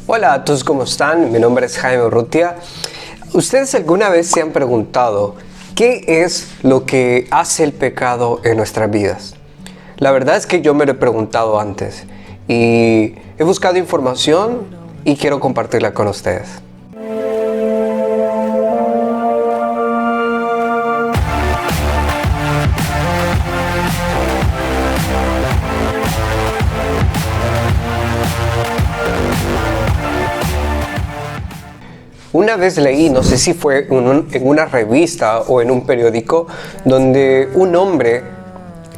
Hola a todos, ¿cómo están? Mi nombre es Jaime Urrutia. ¿Ustedes alguna vez se han preguntado qué es lo que hace el pecado en nuestras vidas? La verdad es que yo me lo he preguntado antes y he buscado información y quiero compartirla con ustedes. Una vez leí, no sé si fue en una revista o en un periódico, donde un hombre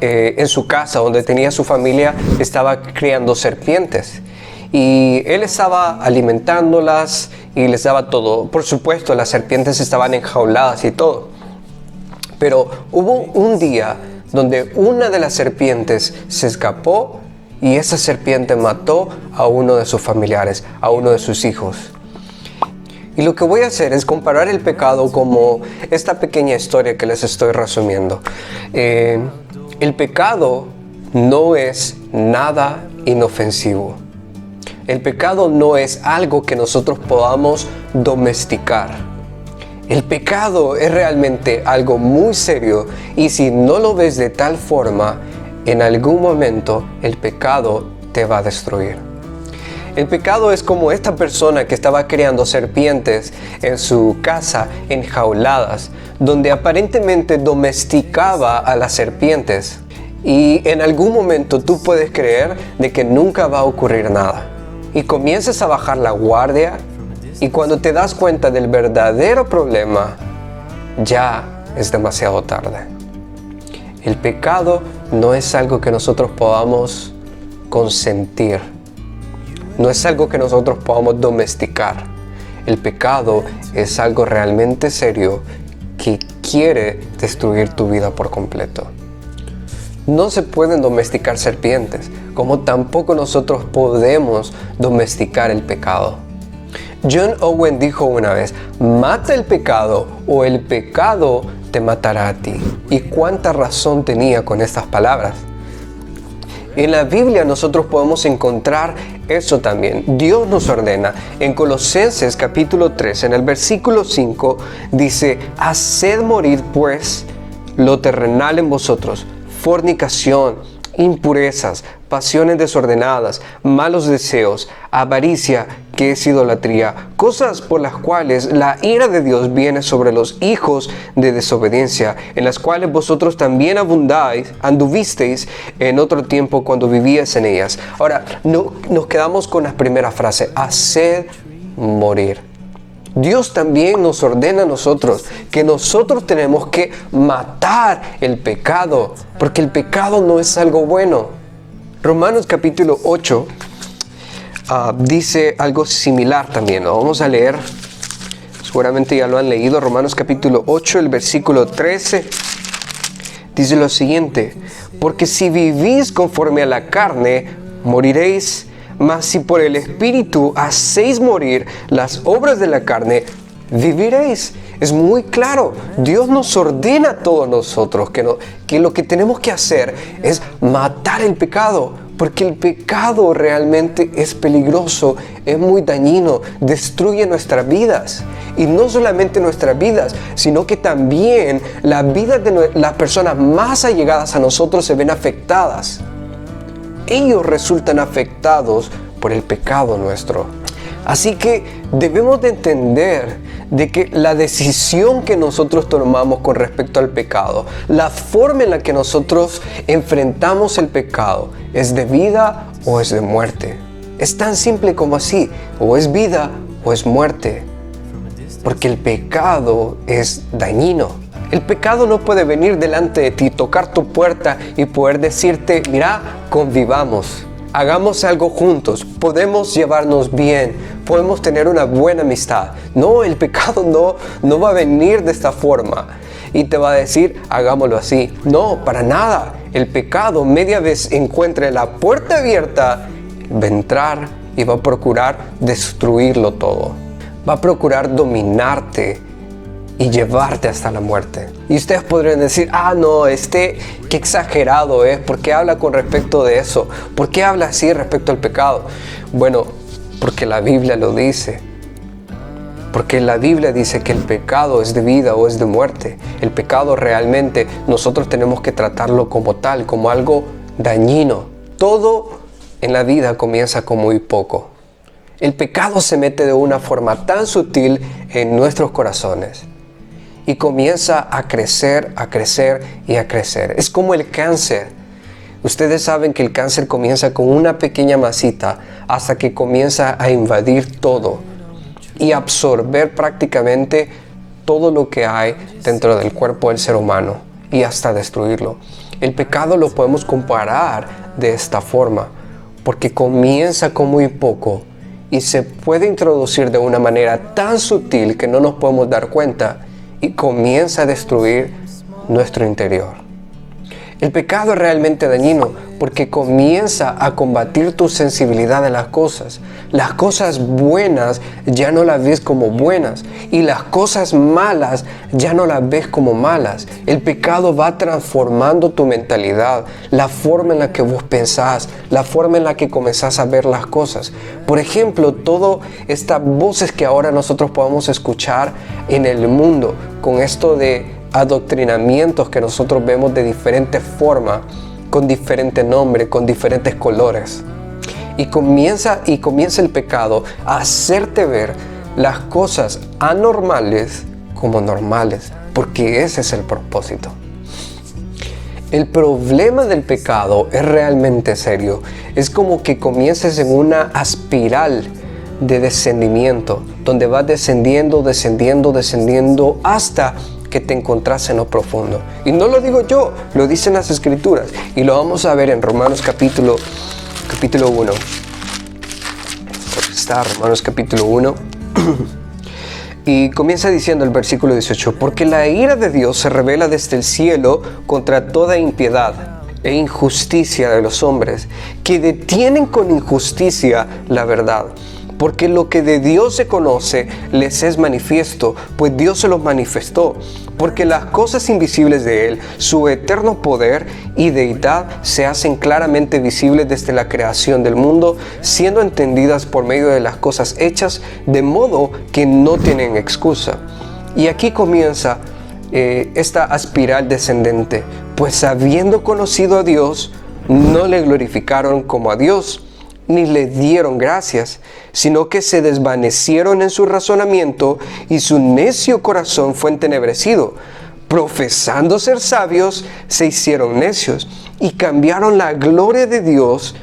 en su casa, donde tenía su familia, estaba criando serpientes. Y él estaba alimentándolas y les daba todo. Por supuesto, las serpientes estaban enjauladas y todo. Pero hubo un día donde una de las serpientes se escapó y esa serpiente mató a uno de sus familiares, a uno de sus hijos. Y lo que voy a hacer es comparar el pecado como esta pequeña historia que les estoy resumiendo. El pecado no es nada inofensivo. El pecado no es algo que nosotros podamos domesticar. El pecado es realmente algo muy serio y si no lo ves de tal forma, en algún momento el pecado te va a destruir. El pecado es como esta persona que estaba criando serpientes en su casa enjauladas, donde aparentemente domesticaba a las serpientes. Y en algún momento tú puedes creer de que nunca va a ocurrir nada. Y comienzas a bajar la guardia y cuando te das cuenta del verdadero problema, ya es demasiado tarde. El pecado no es algo que nosotros podamos consentir. No es algo que nosotros podamos domesticar. El pecado es algo realmente serio que quiere destruir tu vida por completo. No se pueden domesticar serpientes, como tampoco nosotros podemos domesticar el pecado. John Owen dijo una vez, mata el pecado o el pecado te matará a ti. ¿Y cuánta razón tenía con estas palabras? En la Biblia nosotros podemos encontrar eso también. Dios nos ordena. En Colosenses capítulo 3, en el versículo 5, dice, haced morir pues lo terrenal en vosotros, fornicación, impurezas, pasiones desordenadas, malos deseos, avaricia, que es idolatría, cosas por las cuales la ira de Dios viene sobre los hijos de desobediencia, en las cuales vosotros también anduvisteis en otro tiempo cuando vivíais en ellas. Ahora, nos quedamos con la primera frase, haced morir. Dios también nos ordena a nosotros que nosotros tenemos que matar el pecado, porque el pecado no es algo bueno. Romanos capítulo 8 dice algo similar también. Lo vamos a leer, seguramente ya lo han leído. Romanos capítulo 8, el versículo 13, dice lo siguiente: porque si vivís conforme a la carne, moriréis. Mas si por el Espíritu hacéis morir las obras de la carne, viviréis. Es muy claro. Dios nos ordena a todos nosotros que lo que tenemos que hacer es matar el pecado. Porque el pecado realmente es peligroso, es muy dañino, destruye nuestras vidas. Y no solamente nuestras vidas, sino que también las vidas de las personas más allegadas a nosotros se ven afectadas. Ellos resultan afectados por el pecado nuestro. Así que debemos de entender de que la decisión que nosotros tomamos con respecto al pecado, la forma en la que nosotros enfrentamos el pecado, es de vida o es de muerte. Es tan simple como así, o es vida o es muerte. Porque el pecado es dañino. El pecado no puede venir delante de ti, tocar tu puerta y poder decirte, mira, convivamos, hagamos algo juntos, podemos llevarnos bien, podemos tener una buena amistad. No, el pecado no va a venir de esta forma y te va a decir, hagámoslo así. No, para nada. El pecado, media vez encuentre la puerta abierta, va a entrar y va a procurar destruirlo todo. Va a procurar dominarte y llevarte hasta la muerte. Y ustedes podrían decir, no, qué exagerado es, ¿por qué habla con respecto de eso? ¿Por qué habla así respecto al pecado? Bueno, porque la Biblia lo dice. Porque la Biblia dice que el pecado es de vida o es de muerte. El pecado realmente nosotros tenemos que tratarlo como tal, como algo dañino. Todo en la vida comienza con muy poco. El pecado se mete de una forma tan sutil en nuestros corazones y comienza a crecer y a crecer. Es como el cáncer. Ustedes saben que el cáncer comienza con una pequeña masita hasta que comienza a invadir todo y absorber prácticamente todo lo que hay dentro del cuerpo del ser humano y hasta destruirlo. El pecado lo podemos comparar de esta forma, porque comienza con muy poco y se puede introducir de una manera tan sutil que no nos podemos dar cuenta y comienza a destruir nuestro interior. El pecado es realmente dañino porque comienza a combatir tu sensibilidad a las cosas. Las cosas buenas ya no las ves como buenas y las cosas malas ya no las ves como malas. El pecado va transformando tu mentalidad, la forma en la que vos pensás, la forma en la que comenzás a ver las cosas. Por ejemplo, todas estas voces que ahora nosotros podemos escuchar en el mundo con esto de adoctrinamientos que nosotros vemos de diferentes formas, con diferente nombre, con diferentes colores. Y comienza el pecado a hacerte ver las cosas anormales como normales, porque ese es el propósito. El problema del pecado es realmente serio. Es como que comiences en una espiral de descendimiento, donde vas descendiendo hasta que te encontrás en lo profundo. Y no lo digo yo, lo dicen las Escrituras. Y lo vamos a ver en Romanos capítulo 1. Está Romanos capítulo 1. Y comienza diciendo el versículo 18: porque la ira de Dios se revela desde el cielo contra toda impiedad e injusticia de los hombres, que detienen con injusticia la verdad. Porque lo que de Dios se conoce les es manifiesto, pues Dios se los manifestó. Porque las cosas invisibles de Él, su eterno poder y deidad, se hacen claramente visibles desde la creación del mundo, siendo entendidas por medio de las cosas hechas, de modo que no tienen excusa. Y aquí comienza esta espiral descendente, pues habiendo conocido a Dios, no le glorificaron como a Dios, ni le dieron gracias, sino que se desvanecieron en su razonamiento y su necio corazón fue entenebrecido. Profesando ser sabios, se hicieron necios y cambiaron la gloria de Dios,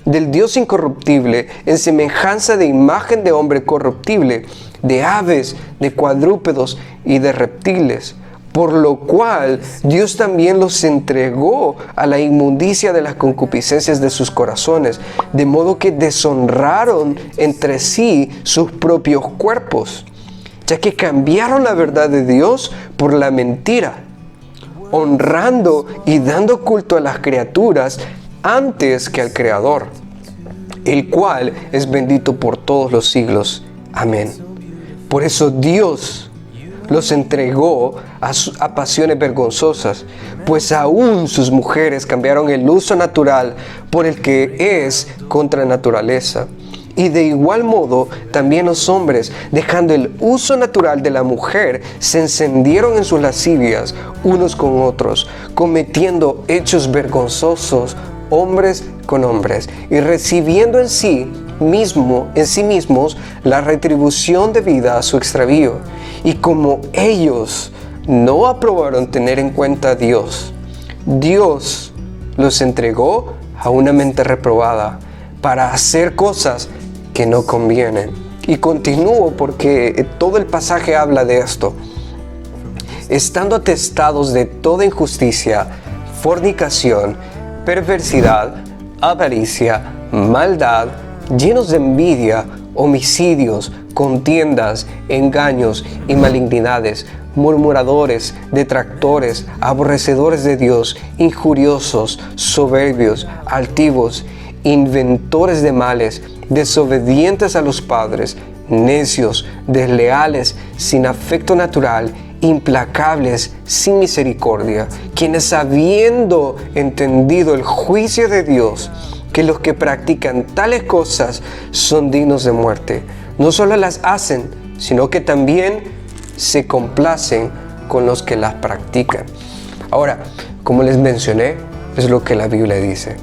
del Dios incorruptible, en semejanza de imagen de hombre corruptible, de aves, de cuadrúpedos y de reptiles. Por lo cual Dios también los entregó a la inmundicia de las concupiscencias de sus corazones, de modo que deshonraron entre sí sus propios cuerpos, ya que cambiaron la verdad de Dios por la mentira, honrando y dando culto a las criaturas antes que al Creador, el cual es bendito por todos los siglos. Amén. Por eso Dios los entregó a pasiones vergonzosas, pues aún sus mujeres cambiaron el uso natural por el que es contra naturaleza. Y de igual modo, también los hombres, dejando el uso natural de la mujer, se encendieron en sus lascivias unos con otros, cometiendo hechos vergonzosos hombres con hombres, y recibiendo en sí mismos la retribución debida a su extravío. Y como ellos no aprobaron tener en cuenta a Dios, Dios los entregó a una mente reprobada para hacer cosas que no convienen. Y continúo porque todo el pasaje habla de esto. Estando atestados de toda injusticia, fornicación, perversidad, avaricia, maldad, llenos de envidia, homicidios, contiendas, engaños y malignidades, murmuradores, detractores, aborrecedores de Dios, injuriosos, soberbios, altivos, inventores de males, desobedientes a los padres, necios, desleales, sin afecto natural, implacables, sin misericordia, quienes habiendo entendido el juicio de Dios que los que practican tales cosas son dignos de muerte. No solo las hacen, sino que también se complacen con los que las practican. Ahora, como les mencioné, es lo que la Biblia dice.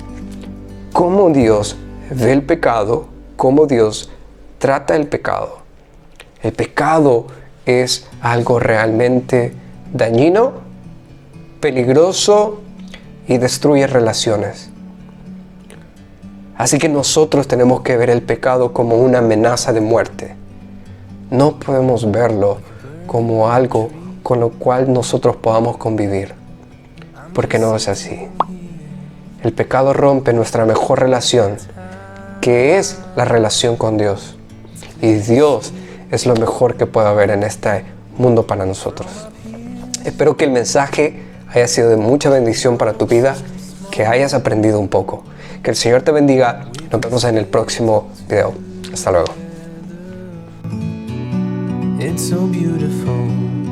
Cómo Dios ve el pecado, cómo Dios trata el pecado. El pecado es algo realmente dañino, peligroso y destruye relaciones. Así que nosotros tenemos que ver el pecado como una amenaza de muerte. No podemos verlo como algo con lo cual nosotros podamos convivir, porque no es así. El pecado rompe nuestra mejor relación, que es la relación con Dios. Y Dios es lo mejor que puede haber en este mundo para nosotros. Espero que el mensaje haya sido de mucha bendición para tu vida, que hayas aprendido un poco. Que el Señor te bendiga. Nos vemos en el próximo video. Hasta luego. It's so beautiful.